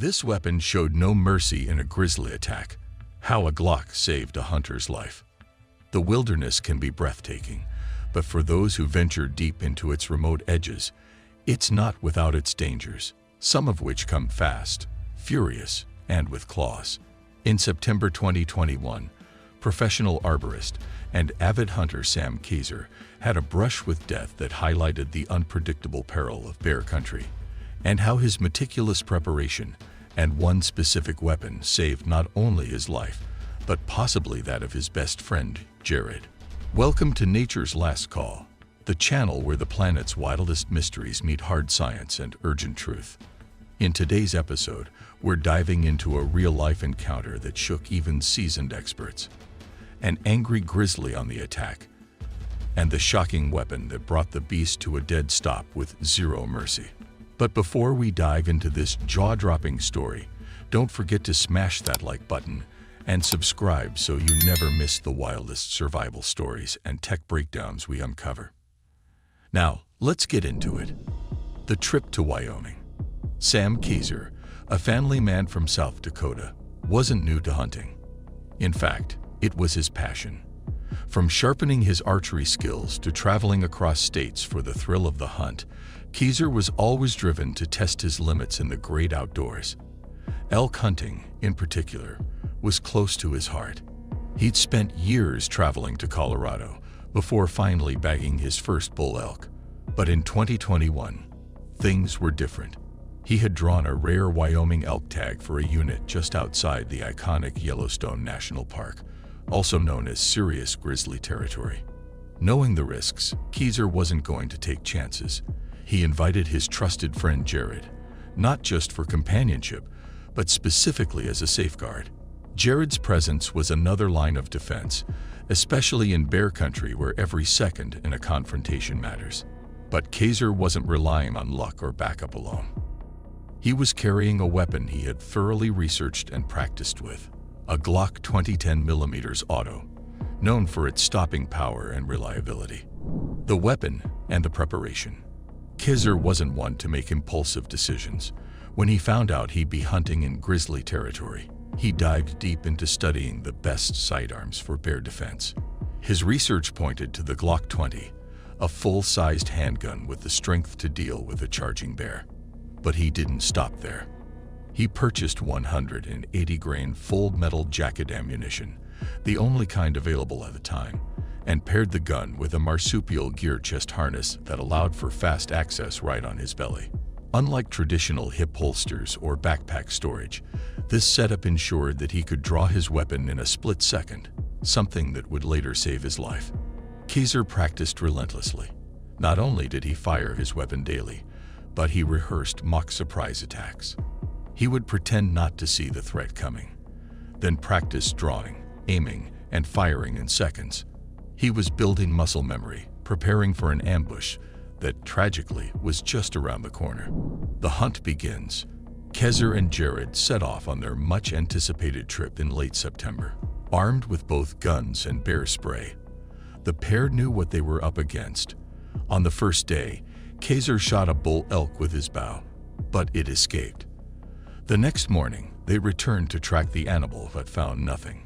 This weapon showed no mercy in a grizzly attack. How a Glock saved a hunter's life. The wilderness can be breathtaking, but for those who venture deep into its remote edges, it's not without its dangers, some of which come fast, furious, and with claws. In September 2021, professional arborist and avid hunter Sam Keyser had a brush with death that highlighted the unpredictable peril of bear country, and how his meticulous preparation and one specific weapon saved not only his life, but possibly that of his best friend, Jared. Welcome to Nature's Last Call, the channel where the planet's wildest mysteries meet hard science and urgent truth. In today's episode, we're diving into a real-life encounter that shook even seasoned experts. An angry grizzly on the attack, and the shocking weapon that brought the beast to a dead stop with zero mercy. But before we dive into this jaw-dropping story, don't forget to smash that like button and subscribe so you never miss the wildest survival stories and tech breakdowns we uncover. Now, let's get into it. The trip to Wyoming. Sam Keyser, a family man from South Dakota, wasn't new to hunting. In fact, it was his passion. From sharpening his archery skills to traveling across states for the thrill of the hunt, Keyser was always driven to test his limits in the great outdoors. Elk hunting, in particular, was close to his heart. He'd spent years traveling to Colorado before finally bagging his first bull elk. But in 2021, things were different. He had drawn a rare Wyoming elk tag for a unit just outside the iconic Yellowstone National Park, also known as serious grizzly territory. Knowing the risks, Keyser wasn't going to take chances. He invited his trusted friend Jared, not just for companionship, but specifically as a safeguard. Jared's presence was another line of defense, especially in bear country where every second in a confrontation matters. But Keyser wasn't relying on luck or backup alone. He was carrying a weapon he had thoroughly researched and practiced with, a Glock 2010mm auto, known for its stopping power and reliability. The weapon and the preparation. Keyser wasn't one to make impulsive decisions. When he found out he'd be hunting in grizzly territory, he dived deep into studying the best sidearms for bear defense. His research pointed to the Glock 20, a full-sized handgun with the strength to deal with a charging bear. But he didn't stop there. He purchased 180-grain full-metal jacket ammunition, the only kind available at the time, and paired the gun with a marsupial gear chest harness that allowed for fast access right on his belly. Unlike traditional hip holsters or backpack storage, this setup ensured that he could draw his weapon in a split second, something that would later save his life. Keyser practiced relentlessly. Not only did he fire his weapon daily, but he rehearsed mock surprise attacks. He would pretend not to see the threat coming, then practice drawing, aiming, and firing in seconds. He was building muscle memory, preparing for an ambush that, tragically, was just around the corner. The hunt begins. Keyser and Jared set off on their much-anticipated trip in late September. Armed with both guns and bear spray, the pair knew what they were up against. On the first day, Keyser shot a bull elk with his bow, but it escaped. The next morning, they returned to track the animal but found nothing.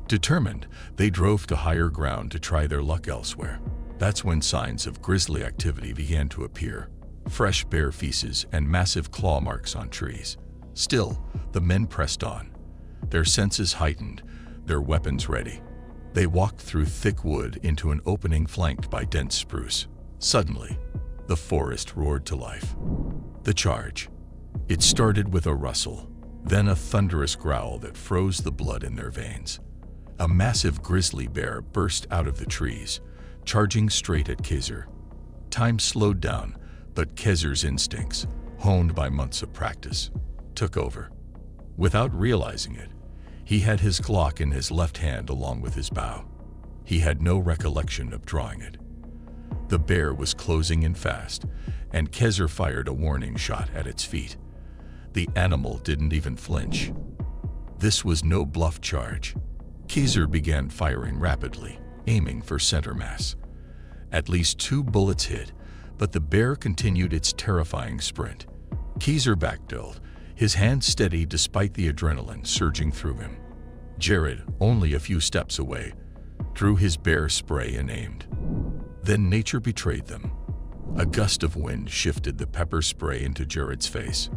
Determined, they drove to higher ground to try their luck elsewhere. That's when signs of grizzly activity began to appear. Fresh bear feces and massive claw marks on trees. Still, the men pressed on, their senses heightened, their weapons ready. They walked through thick wood into an opening flanked by dense spruce. Suddenly, the forest roared to life. The charge. It started with a rustle, then a thunderous growl that froze the blood in their veins. A massive grizzly bear burst out of the trees, charging straight at Keyser. Time slowed down, but Keyser's instincts, honed by months of practice, took over. Without realizing it, he had his Glock in his left hand along with his bow. He had no recollection of drawing it. The bear was closing in fast, and Keyser fired a warning shot at its feet. The animal didn't even flinch. This was no bluff charge. Keyser began firing rapidly, aiming for center mass. At least 2 bullets hit, but the bear continued its terrifying sprint. Keyser backpedaled, his hands steady despite the adrenaline surging through him. Jared, only a few steps away, drew his bear spray and aimed. Then nature betrayed them. A gust of wind shifted the pepper spray into Jared's face.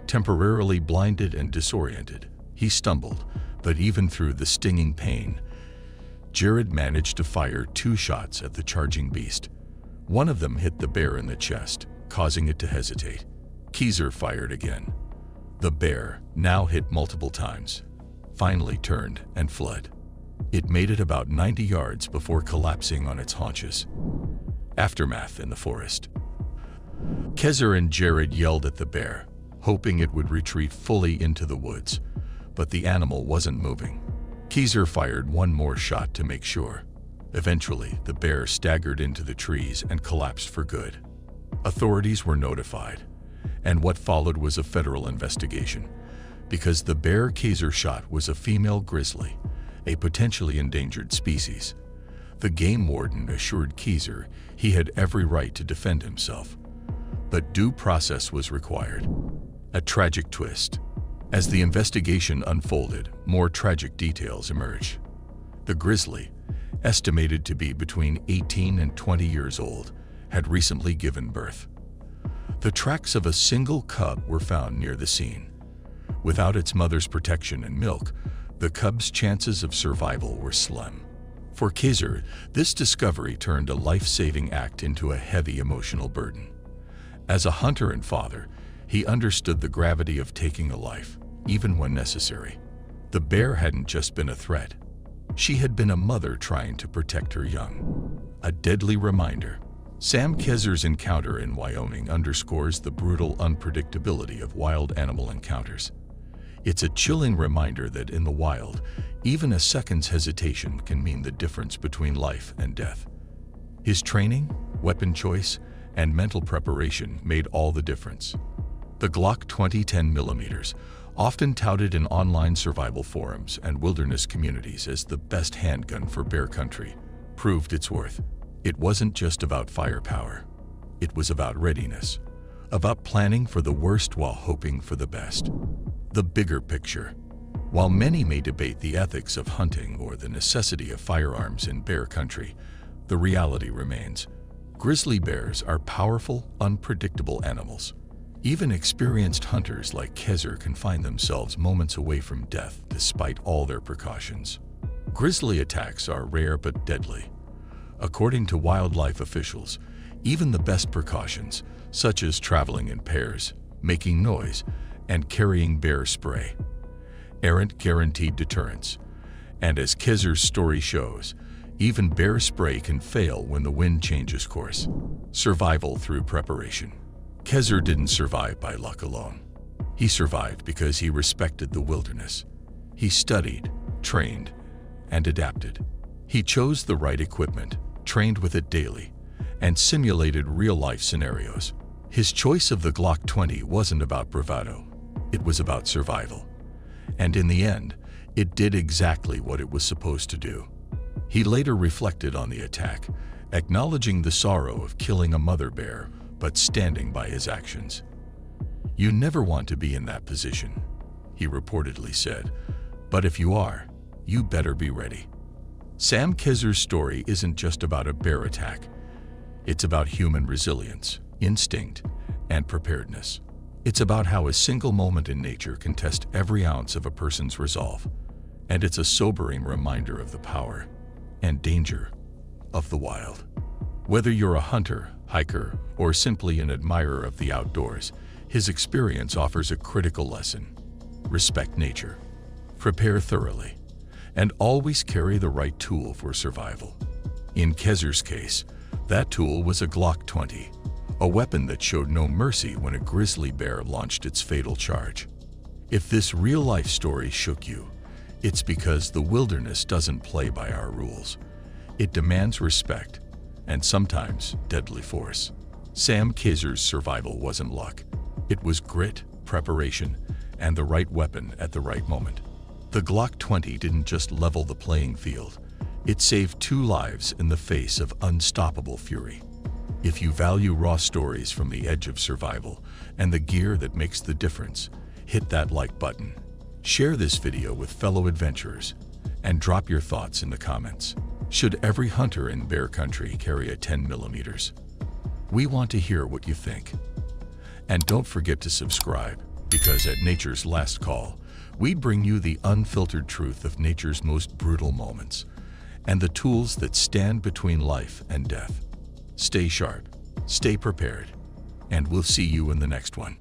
Temporarily blinded and disoriented, he stumbled, but even through the stinging pain, Jared managed to fire 2 shots at the charging beast. One of them hit the bear in the chest, causing it to hesitate. Keyser fired again. The bear, now hit multiple times, finally turned and fled. It made it about 90 yards before collapsing on its haunches. Aftermath in the forest. Keyser and Jared yelled at the bear, hoping it would retreat fully into the woods, but the animal wasn't moving. Keyser fired 1 more shot to make sure. Eventually, the bear staggered into the trees and collapsed for good. Authorities were notified, and what followed was a federal investigation, because the bear Keyser shot was a female grizzly, a potentially endangered species. The game warden assured Keyser he had every right to defend himself, but due process was required. A tragic twist. As the investigation unfolded, more tragic details emerged. The grizzly, estimated to be between 18 and 20 years old, had recently given birth. The tracks of a single cub were found near the scene. Without its mother's protection and milk, the cub's chances of survival were slim. For Keyser, this discovery turned a life-saving act into a heavy emotional burden. As a hunter and father, he understood the gravity of taking a life, even when necessary. The bear hadn't just been a threat. She had been a mother trying to protect her young. A deadly reminder. Sam Keyser's encounter in Wyoming underscores the brutal unpredictability of wild animal encounters. It's a chilling reminder that in the wild, even a second's hesitation can mean the difference between life and death. His training, weapon choice, and mental preparation made all the difference. The Glock 20 10mm, often touted in online survival forums and wilderness communities as the best handgun for bear country, proved its worth. It wasn't just about firepower. It was about readiness, about planning for the worst while hoping for the best. The bigger picture. While many may debate the ethics of hunting or the necessity of firearms in bear country, the reality remains. Grizzly bears are powerful, unpredictable animals. Even experienced hunters like Keyser can find themselves moments away from death despite all their precautions. Grizzly attacks are rare but deadly. According to wildlife officials, even the best precautions, such as traveling in pairs, making noise, and carrying bear spray, aren't guaranteed deterrence. And as Keyser's story shows, even bear spray can fail when the wind changes course. Survival through preparation. Keyser didn't survive by luck alone. He survived because he respected the wilderness. He studied, trained, and adapted. He chose the right equipment, trained with it daily, and simulated real-life scenarios. His choice of the Glock 20 wasn't about bravado. It was about survival. And in the end, it did exactly what it was supposed to do. He later reflected on the attack, acknowledging the sorrow of killing a mother bear, but standing by his actions. "You never want to be in that position," he reportedly said, "but if you are, you better be ready." Sam Keyser's story isn't just about a bear attack. It's about human resilience, instinct, and preparedness. It's about how a single moment in nature can test every ounce of a person's resolve. And it's a sobering reminder of the power and danger of the wild. Whether you're a hunter, hiker, or simply an admirer of the outdoors, his experience offers a critical lesson. Respect nature, prepare thoroughly, and always carry the right tool for survival. In Keyser's case, that tool was a Glock 20, a weapon that showed no mercy when a grizzly bear launched its fatal charge. If this real-life story shook you, it's because the wilderness doesn't play by our rules. It demands respect, and sometimes deadly force. Sam Keyser's survival wasn't luck. It was grit, preparation, and the right weapon at the right moment. The Glock 20 didn't just level the playing field. It saved 2 lives in the face of unstoppable fury. If you value raw stories from the edge of survival and the gear that makes the difference, hit that like button, share this video with fellow adventurers, and drop your thoughts in the comments. Should every hunter in bear country carry a 10mm? We want to hear what you think. And don't forget to subscribe, because at Nature's Last Call, we bring you the unfiltered truth of nature's most brutal moments and the tools that stand between life and death. Stay sharp, stay prepared, and we'll see you in the next one.